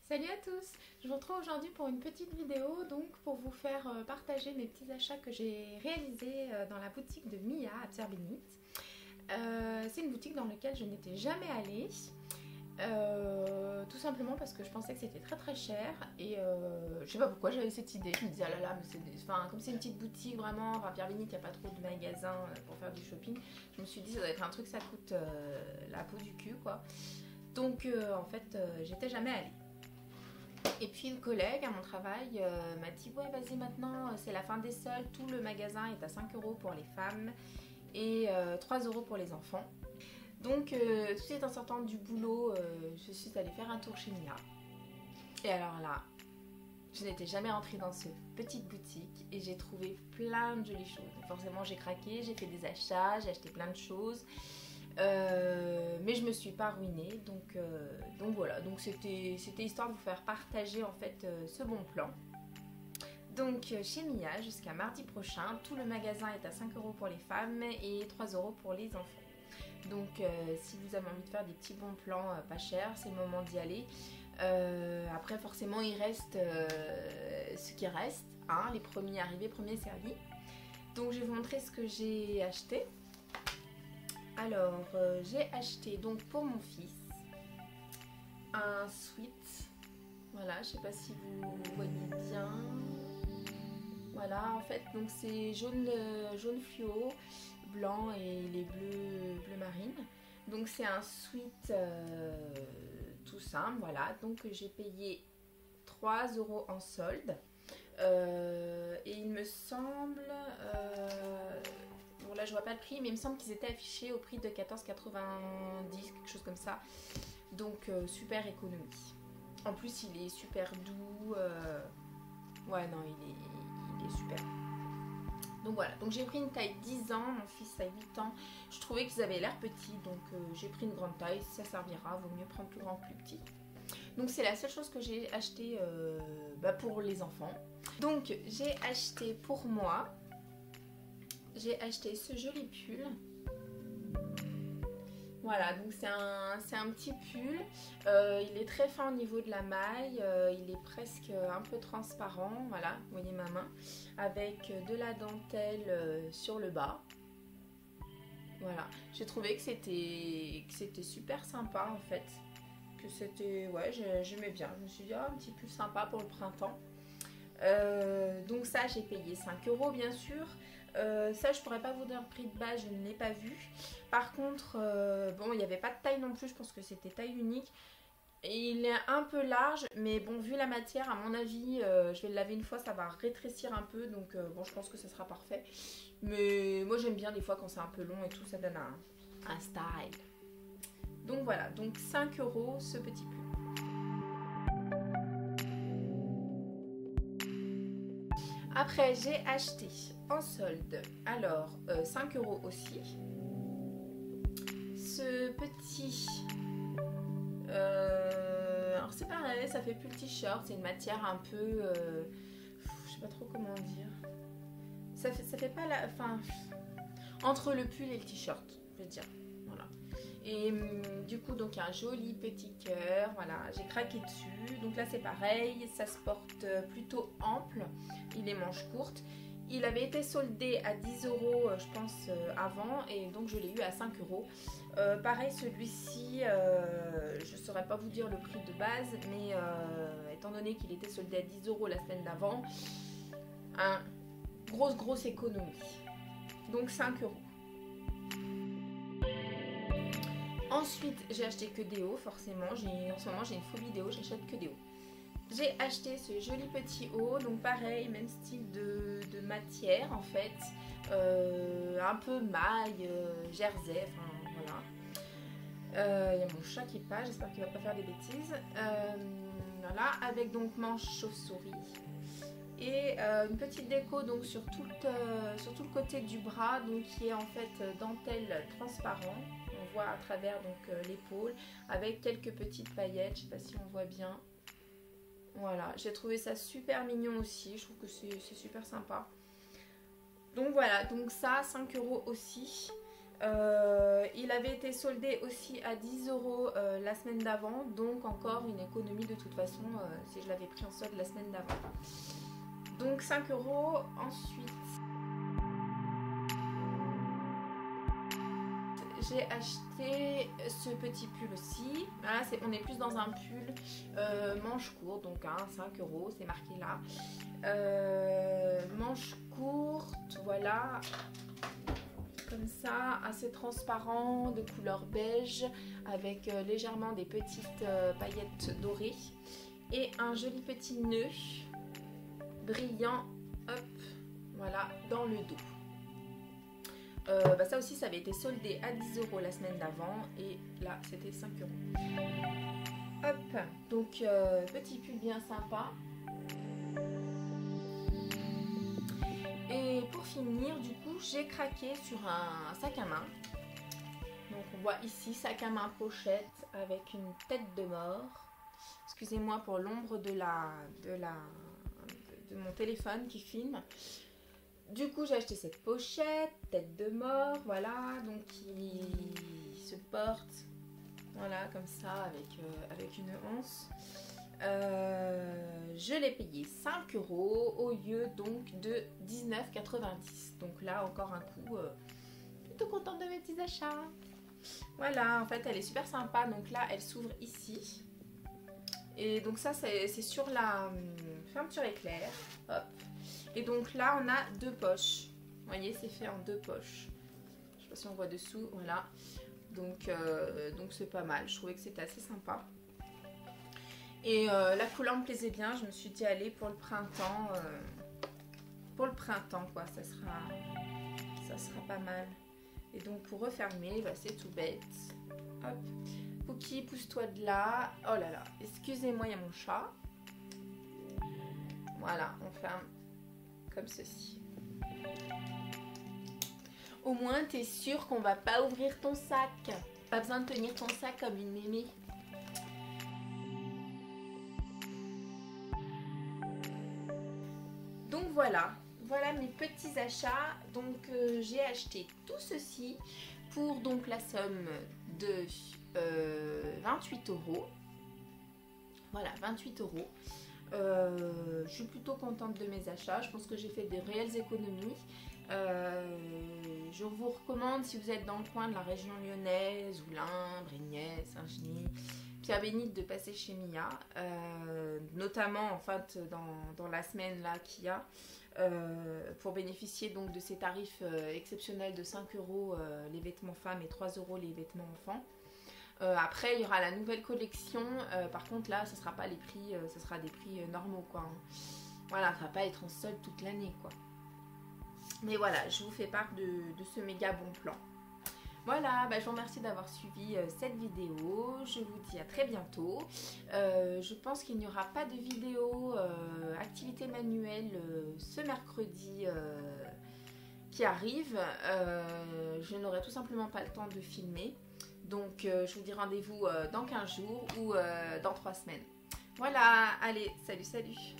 Salut à tous, je vous retrouve aujourd'hui pour une petite vidéo donc pour vous faire partager mes petits achats que j'ai réalisés dans la boutique de Mia à Pserbénit. C'est une boutique dans laquelle je n'étais jamais allée, tout simplement parce que je pensais que c'était très cher et je sais pas pourquoi j'avais cette idée. Je me disais ah là là, mais comme c'est une petite boutique vraiment, à Pserbénit il n'y a pas trop de magasins pour faire du shopping, je me suis dit ça doit être un truc ça coûte la peau du cul quoi. Donc en fait j'étais jamais allée. Et puis une collègue à mon travail m'a dit ouais vas-y maintenant c'est la fin des soldes, tout le magasin est à 5 € pour les femmes et 3 € pour les enfants. Donc tout de suite en sortant du boulot je suis allée faire un tour chez Mia. Et alors là je n'étais jamais rentrée dans cette petite boutique et j'ai trouvé plein de jolies choses. Donc forcément j'ai craqué, j'ai fait des achats, j'ai acheté plein de choses. Mais je me suis pas ruinée donc voilà, donc c'était histoire de vous faire partager en fait ce bon plan. Donc chez Mia jusqu'à mardi prochain tout le magasin est à 5 € pour les femmes et 3 € pour les enfants. Donc si vous avez envie de faire des petits bons plans pas chers, c'est le moment d'y aller. Après forcément il reste ce qui reste, hein, les premiers arrivés, premiers servis. Donc je vais vous montrer ce que j'ai acheté. Alors, j'ai acheté donc pour mon fils un sweat. Voilà, je sais pas si vous voyez bien. Voilà, en fait, donc c'est jaune fluo, blanc et les bleu marine. Donc c'est un sweat tout simple, voilà. Donc j'ai payé 3 € en solde. Et il me semble... bon là je vois pas le prix mais il me semble qu'ils étaient affichés au prix de 14,90 €, quelque chose comme ça. Donc super économie. En plus il est super doux. Ouais non il est super. Donc voilà, donc j'ai pris une taille 10 ans, mon fils a 8 ans. Je trouvais qu'ils avaient l'air petits donc j'ai pris une grande taille, ça servira, vaut mieux prendre plus grand que plus petit. Donc c'est la seule chose que j'ai acheté pour les enfants. Donc j'ai acheté pour moi, j'ai acheté ce joli pull. Voilà, donc c'est un petit pull. Il est très fin au niveau de la maille. Il est presque un peu transparent. Voilà, vous voyez ma main. Avec de la dentelle sur le bas. Voilà, j'ai trouvé que c'était super sympa en fait. Que c'était, ouais, j'aimais bien. Je me suis dit, oh, un petit pull sympa pour le printemps. Donc ça j'ai payé 5 € bien sûr. Ça je pourrais pas vous dire le prix de base, je ne l'ai pas vu. Par contre bon il n'y avait pas de taille non plus, je pense que c'était taille unique. Et il est un peu large mais bon vu la matière à mon avis je vais le laver une fois, ça va rétrécir un peu. Donc bon je pense que ça sera parfait. Mais moi j'aime bien des fois quand c'est un peu long et tout, ça donne un style. Donc voilà, donc 5 € ce petit pull. Après j'ai acheté en solde, alors 5 € aussi, ce petit, alors c'est pareil, ça fait plus le t-shirt, c'est une matière un peu, je sais pas trop comment dire, ça fait pas la, enfin, entre le pull et le t-shirt, je veux dire, voilà. Et du coup donc un joli petit cœur, voilà, j'ai craqué dessus. Donc là c'est pareil, ça se porte plutôt ample, il est manches courtes. Il avait été soldé à 10 € je pense avant et donc je l'ai eu à 5 €. Pareil celui-ci, je ne saurais pas vous dire le prix de base, mais étant donné qu'il était soldé à 10 € la semaine d'avant, grosse économie. Donc 5 €. Ensuite, j'ai acheté que des hauts, forcément. En ce moment, j'ai une phobie des hauts, j'achète que des hauts. J'ai acheté ce joli petit haut, donc pareil, même style de matière en fait. Un peu maille, jersey, enfin voilà. Il y a mon chat qui est pas, j'espère qu'il va pas faire des bêtises. Voilà, avec donc manche chauve-souris. Et une petite déco donc sur tout le côté du bras, donc qui est en fait dentelle transparent. On voit à travers donc l'épaule avec quelques petites paillettes, je sais pas si on voit bien. Voilà, j'ai trouvé ça super mignon aussi, je trouve que c'est super sympa. Donc voilà, donc ça 5 € aussi. Il avait été soldé aussi à 10 € la semaine d'avant, donc encore une économie de toute façon si je l'avais pris en solde la semaine d'avant. Donc 5 €. Ensuite, j'ai acheté ce petit pull aussi. Là, on est plus dans un pull manche courte, donc 5 €, c'est marqué là. Manche courte, voilà. Comme ça, assez transparent, de couleur beige, avec légèrement des petites paillettes dorées. Et un joli petit nœud brillant, hop, voilà, dans le dos. Ça aussi, ça avait été soldé à 10 € la semaine d'avant. Et là, c'était 5 €. Hop, donc petit pull bien sympa. Et pour finir, du coup, j'ai craqué sur un sac à main. Donc on voit ici, sac à main pochette avec une tête de mort. Excusez-moi pour l'ombre de mon téléphone qui filme. Du coup, j'ai acheté cette pochette, tête de mort, voilà. Donc qui se porte, voilà, comme ça, avec une anse. Je l'ai payé 5 € au lieu donc de 19,90 €. Donc là encore un coup, plutôt contente de mes petits achats. Voilà, en fait elle est super sympa. Donc là elle s'ouvre ici. Et donc ça c'est sur la fermeture éclair. Hop. Et donc là on a 2 poches. Vous voyez, c'est fait en 2 poches. Je sais pas si on voit dessous, voilà. Donc c'est pas mal. Je trouvais que c'était assez sympa. Et la couleur me plaisait bien, je me suis dit allez pour le printemps quoi, ça sera pas mal. Et donc pour refermer, c'est tout bête. Hop, Cookie, pousse-toi de là. Oh là là, excusez-moi, il y a mon chat. Voilà, on ferme comme ceci. Au moins t'es sûr qu'on va pas ouvrir ton sac. Pas besoin de tenir ton sac comme une mémé. Donc voilà mes petits achats. Donc j'ai acheté tout ceci pour donc la somme de 28 €. Voilà, 28 €. Je suis plutôt contente de mes achats. Je pense que j'ai fait des réelles économies. Je vous recommande, si vous êtes dans le coin de la région lyonnaise, Oulin, Brignais, Saint-Genis, Pierre-Bénite, de passer chez Mia, notamment en fait dans la semaine là qu'il y a, pour bénéficier donc de ces tarifs exceptionnels de 5 € les vêtements femmes et 3 € les vêtements enfants. Après il y aura la nouvelle collection, par contre là ce sera pas les prix, ce sera des prix normaux quoi, hein. Voilà, ça va pas être en solde toute l'année quoi. Mais voilà, je vous fais part de ce méga bon plan. Voilà, je vous remercie d'avoir suivi cette vidéo. Je vous dis à très bientôt. Je pense qu'il n'y aura pas de vidéo activité manuelle ce mercredi qui arrive. Je n'aurai tout simplement pas le temps de filmer. Donc je vous dis rendez-vous dans 15 jours ou dans 3 semaines. Voilà, allez, salut.